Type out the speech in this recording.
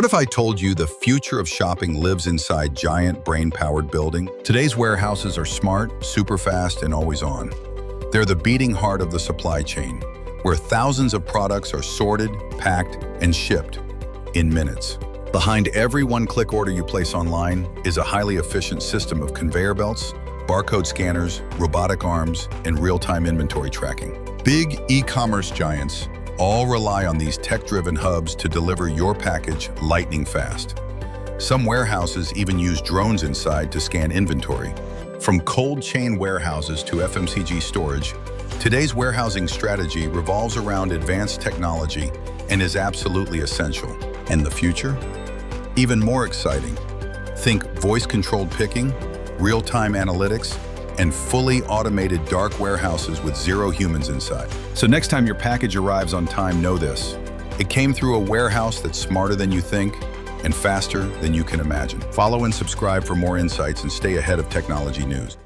What if I told you the future of shopping lives inside giant brain-powered buildings? Today's warehouses are smart, super fast, and always on. They're the beating heart of the supply chain, where thousands of products are sorted, packed, and shipped in minutes. Behind every one-click order you place online is a highly efficient system of conveyor belts, barcode scanners, robotic arms, and real-time inventory tracking. Big e-commerce giants all rely on these tech-driven hubs to deliver your package lightning fast. Some warehouses even use drones inside to scan inventory. From cold chain warehouses to FMCG storage, today's warehousing strategy revolves around advanced technology and is absolutely essential. And the future? Even more exciting. Think voice-controlled picking, real-time analytics, and fully automated dark warehouses with zero humans inside. So next time your package arrives on time, know this. It came through a warehouse that's smarter than you think and faster than you can imagine. Follow and subscribe for more insights and stay ahead of technology news.